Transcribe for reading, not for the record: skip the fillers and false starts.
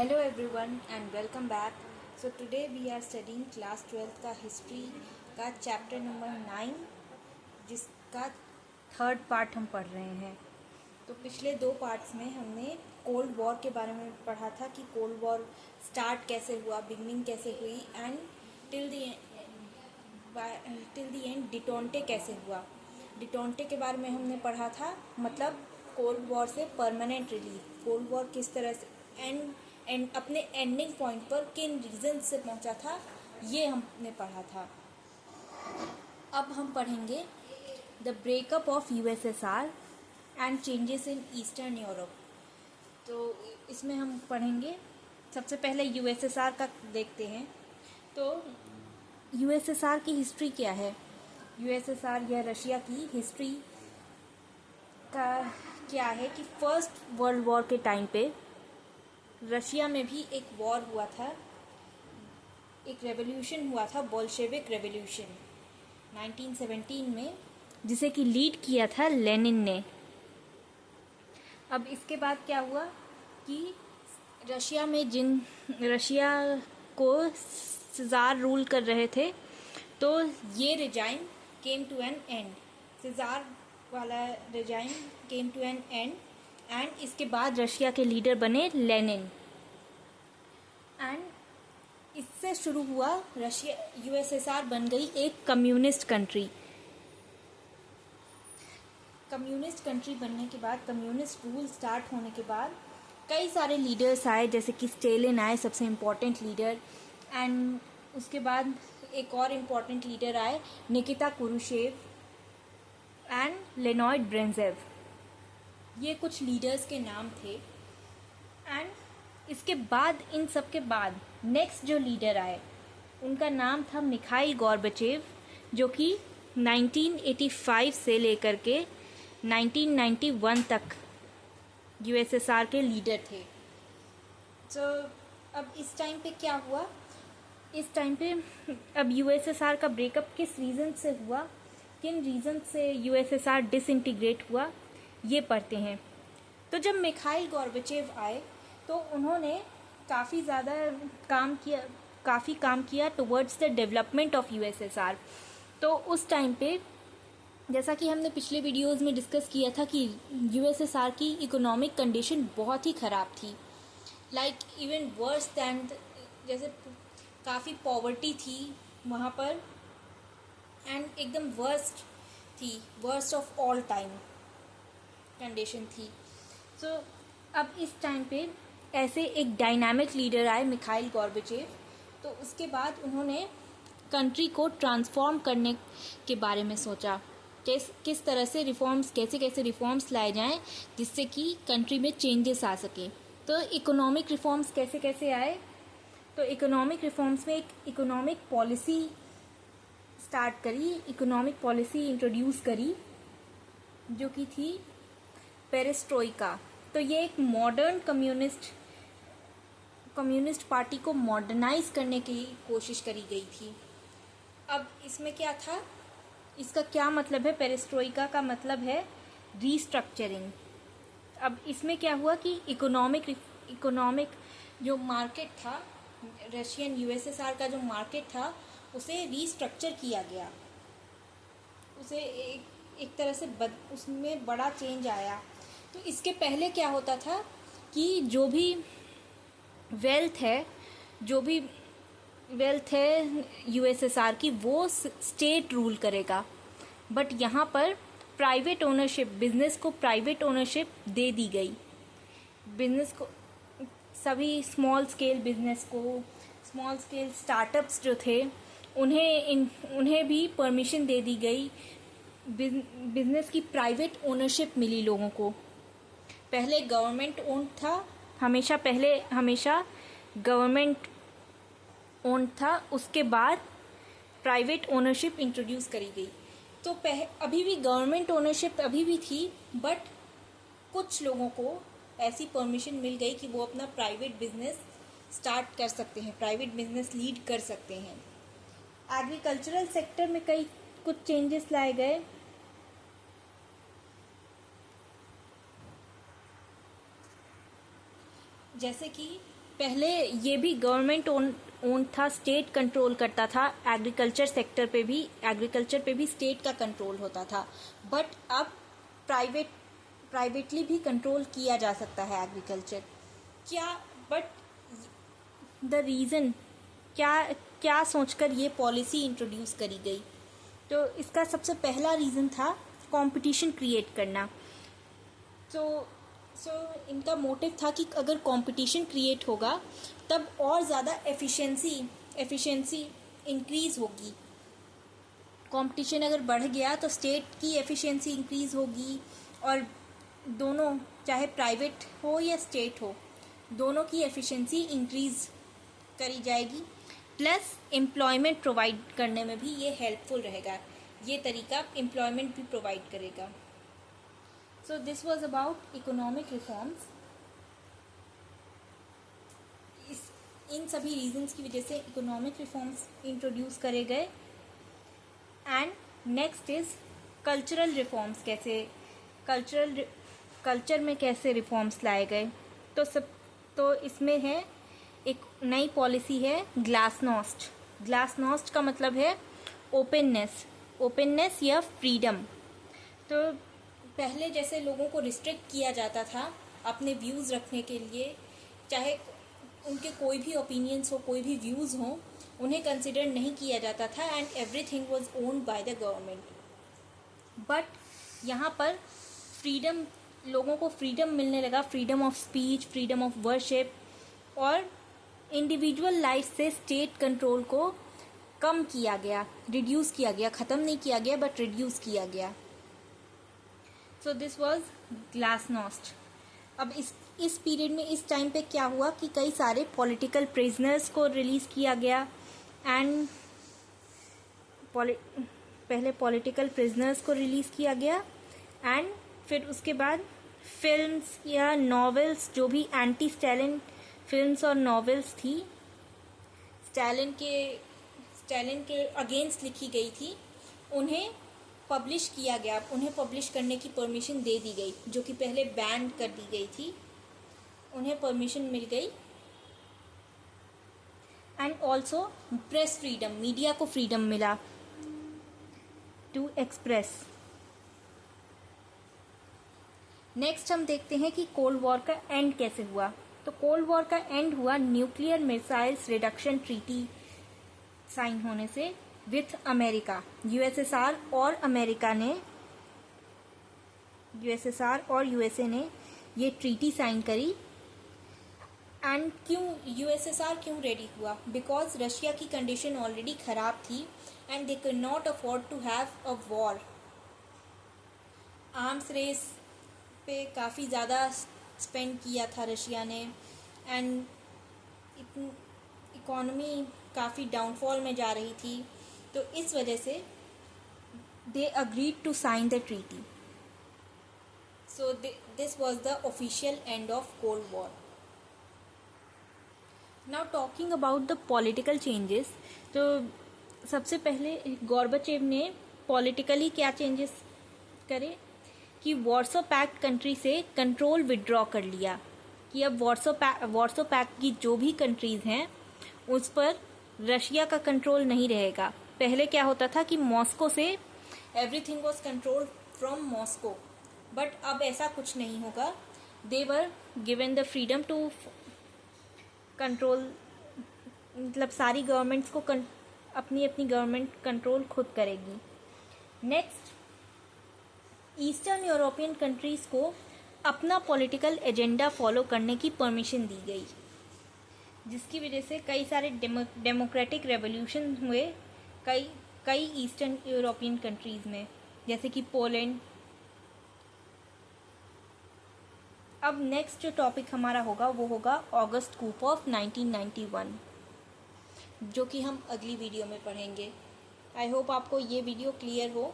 Hello everyone and welcome back. So today we are studying class 12th का history का chapter number 9 जिसका third part हम पढ़ रहे हैं। तो पिछले दो पार्ट्स में हमने कोल्ड वॉर के बारे में पढ़ा था कि कोल्ड वॉर स्टार्ट कैसे हुआ, बिगनिंग कैसे हुई एंड टिल द एंड डिटोंटे कैसे हुआ। डिटोंटे के बारे में हमने पढ़ा था, मतलब कोल्ड वॉर से परमानेंट रिलीफ, कोल्ड वॉर किस तरह से एंड अपने एंडिंग पॉइंट पर किन रीजन से पहुंचा था, ये हमने पढ़ा था। अब हम पढ़ेंगे the breakup of USSR and changes in eastern Europe. तो इसमें हम पढ़ेंगे, सबसे पहले यूएसएसआर का देखते हैं। तो यूएसएसआर की हिस्ट्री क्या है? यूएसएसआर या रशिया की हिस्ट्री का क्या है कि फर्स्ट वर्ल्ड वॉर के टाइम पे रशिया में भी एक वॉर हुआ था, एक रेवोल्यूशन हुआ था, बोल्शेविक रेवोल्यूशन 1917 में, जिसे कि लीड किया था लेनिन ने। अब इसके बाद क्या हुआ कि रशिया को सिज़ार रूल कर रहे थे, तो ये regime came to an end, czar वाला regime came to an end and इसके बाद रशिया के लीडर बने लेनिन। एंड इससे शुरू हुआ रशिया, यूएसएसआर बन गई एक कम्युनिस्ट कंट्री। कम्युनिस्ट कंट्री बनने के बाद, कम्युनिस्ट रूल स्टार्ट होने के बाद कई सारे लीडर्स आए, जैसे कि स्टेलिन आए, सबसे इम्पोर्टेंट लीडर, एंड उसके बाद एक और इम्पोर्टेंट लीडर आए, निकिता क्रुश्चेव एंड लेनॉयड ब्रेंजेव। ये कुछ लीडर्स के नाम थे। एंड इसके बाद, इन सब के बाद नेक्स्ट जो लीडर आए उनका नाम था मिखाइल गोर्बाचेव, जो कि 1985 से लेकर के 1991 तक यूएसएसआर के लीडर थे। तो अब इस टाइम पे क्या हुआ, इस टाइम पे अब यूएसएसआर का ब्रेकअप किस रीज़न से हुआ, किन रीज़न से यूएसएसआर डिसइंटीग्रेट हुआ, ये पढ़ते हैं। तो जब मिखाइल गोर्बाचेव आए तो उन्होंने काफ़ी काम किया towards the development of USSR. तो उस टाइम पे, जैसा कि हमने पिछले वीडियोस में डिस्कस किया था, कि यूएसएसआर की इकोनॉमिक कंडीशन बहुत ही ख़राब थी, लाइक इवन वर्स दैन, जैसे काफ़ी पॉवर्टी थी वहाँ पर, एंड एकदम वर्स्ट थी, worst of all time condition थी। तो अब इस टाइम पे ऐसे एक डायनामिक लीडर आए, मिखाइल गोर्बाचेव। तो उसके बाद उन्होंने कंट्री को ट्रांसफॉर्म करने के बारे में सोचा, किस तरह से रिफॉर्म्स, कैसे रिफॉर्म्स लाए जाएं जिससे कि कंट्री में चेंजेस आ सके। तो इकोनॉमिक रिफॉर्म्स कैसे आए, तो इकोनॉमिक रिफॉर्म्स में एक इकोनॉमिक पॉलिसी स्टार्ट करी, इकोनॉमिक पॉलिसी इंट्रोड्यूस करी, जो कि थी पेरेस्ट्रोइका। तो ये एक मॉडर्न कम्युनिस्ट पार्टी को मॉडर्नाइज करने की कोशिश करी गई थी। अब इसमें क्या था, इसका क्या मतलब है? पेरेस्ट्रोइका का मतलब है रीस्ट्रक्चरिंग। अब इसमें क्या हुआ कि इकोनॉमिक जो मार्केट था, रशियन यूएसएसआर का जो मार्केट था, उसे रीस्ट्रक्चर किया गया, उसे एक तरह से उसमें बड़ा चेंज आया। तो इसके पहले क्या होता था कि जो भी वेल्थ है यूएसएसआर की, वो स्टेट रूल करेगा। बट यहाँ पर प्राइवेट ओनरशिप, बिजनेस को प्राइवेट ओनरशिप दे दी गई। बिजनेस को, सभी स्मॉल स्केल बिजनेस को, स्मॉल स्केल स्टार्टअप्स जो थे, उन्हें भी परमिशन दे दी गई। बिजनेस की प्राइवेट ओनरशिप मिली लोगों को। पहले गवर्नमेंट ओन था, हमेशा गवर्नमेंट ओन था, उसके बाद प्राइवेट ओनरशिप इंट्रोड्यूस करी गई। तो अभी भी गवर्नमेंट ओनरशिप अभी भी थी, बट कुछ लोगों को ऐसी परमिशन मिल गई कि वो अपना प्राइवेट बिजनेस स्टार्ट कर सकते हैं, प्राइवेट बिजनेस लीड कर सकते हैं। एग्रीकल्चरल सेक्टर में कुछ चेंजेस लाए गए, जैसे कि पहले ये भी गवर्नमेंट ओन था, स्टेट कंट्रोल करता था। एग्रीकल्चर पे भी स्टेट का कंट्रोल होता था। बट अब प्राइवेटली भी कंट्रोल किया जा सकता है एग्रीकल्चर। बट द रीज़न क्या सोचकर ये पॉलिसी इंट्रोड्यूस करी गई? तो इसका सबसे पहला रीज़न था कंपटीशन क्रिएट करना। सो इनका मोटिव था कि अगर कंपटीशन क्रिएट होगा तब और ज़्यादा एफिशिएंसी इंक्रीज़ होगी। कंपटीशन अगर बढ़ गया तो स्टेट की एफिशिएंसी इंक्रीज़ होगी, और दोनों, चाहे प्राइवेट हो या स्टेट हो, दोनों की एफिशिएंसी इंक्रीज़ करी जाएगी। प्लस एम्प्लॉयमेंट प्रोवाइड करने में भी ये हेल्पफुल रहेगा। ये तरीका एम्प्लॉयमेंट भी प्रोवाइड करेगा। So this was about economic reforms. इन सभी रीजंस की वजह से इकोनॉमिक रिफॉर्म्स इंट्रोड्यूस करे गए। And next is cultural reforms. Culture में कैसे रिफॉर्म्स लाए गए? तो इसमें है एक नई पॉलिसी है ग्लासनोस्ट। ग्लासनोस्ट का मतलब है ओपननेस या फ्रीडम। तो पहले जैसे लोगों को रिस्ट्रिक्ट किया जाता था अपने व्यूज़ रखने के लिए, चाहे उनके कोई भी ओपिनियंस हो, कोई भी व्यूज़ हो, उन्हें कंसिडर नहीं किया जाता था and everything was owned by the government. But यहाँ पर लोगों को फ्रीडम मिलने लगा, freedom of speech, freedom of worship, और इंडिविजुअल लाइफ से स्टेट कंट्रोल को कम किया गया, रिड्यूस किया गया। ख़त्म नहीं किया गया बट रिड्यूस किया गया। सो दिस वाज ग्लासनोस्ट। अब इस पीरियड में, इस टाइम पे क्या हुआ कि कई सारे पॉलिटिकल प्रिजनर्स को रिलीज़ किया गया। एंड पहले पॉलिटिकल प्रिजनर्स को रिलीज़ किया गया, एंड फिर उसके बाद फिल्म्स या नॉवेल्स, जो भी एंटी स्टैलिन फिल्म्स और नॉवेल्स थी, स्टैलिन के अगेंस्ट लिखी गई थी, उन्हें पब्लिश किया गया। उन्हें पब्लिश करने की परमिशन दे दी गई, जो कि पहले बैन कर दी गई थी, उन्हें परमिशन मिल गई। And also press freedom, media को फ्रीडम मिला टू एक्सप्रेस। नेक्स्ट हम देखते हैं कि कोल्ड वॉर का एंड कैसे हुआ। तो कोल्ड वॉर का एंड हुआ nuclear missiles reduction treaty sign होने से विथ अमेरिका। यूएसएसआर और यूएसए ने ये ट्रीटी साइन करी। एंड यूएसएसआर क्यों रेडी हुआ? बिकॉज रशिया की कंडीशन ऑलरेडी ख़राब थी and they can not afford to have a war. Arms race पे काफ़ी ज़्यादा स्पेंड किया था रशिया ने, एंड इकोनॉमी काफ़ी डाउनफॉल में जा रही थी। तो इस वजह से they agreed to sign the treaty. So this was the official end of cold war. Now talking about the political changes. तो सबसे पहले गोर्बाचेव ने पॉलिटिकली क्या चेंजेस करे कि वार्सो पैक्ट कंट्री से कंट्रोल विड्रॉ कर लिया, कि अब वार्सो पैक्ट की जो भी कंट्रीज़ हैं उस पर रशिया का कंट्रोल नहीं रहेगा। पहले क्या होता था कि मॉस्को से everything was control from Moscow, but अब ऐसा कुछ नहीं होगा। They were given the freedom to control, मतलब सारी गवर्नमेंट्स को अपनी गवर्नमेंट कंट्रोल खुद करेगी। नेक्स्ट, ईस्टर्न यूरोपियन कंट्रीज़ को अपना पॉलिटिकल एजेंडा फॉलो करने की परमिशन दी गई, जिसकी वजह से कई सारे डेमोक्रेटिक रेवोल्यूशन हुए कई ईस्टर्न यूरोपियन कंट्रीज़ में, जैसे कि पोलैंड। अब नेक्स्ट जो टॉपिक हमारा होगा वो होगा ऑगस्ट कूप ऑफ 1991, जो कि हम अगली वीडियो में पढ़ेंगे। आई होप आपको ये वीडियो क्लियर हो।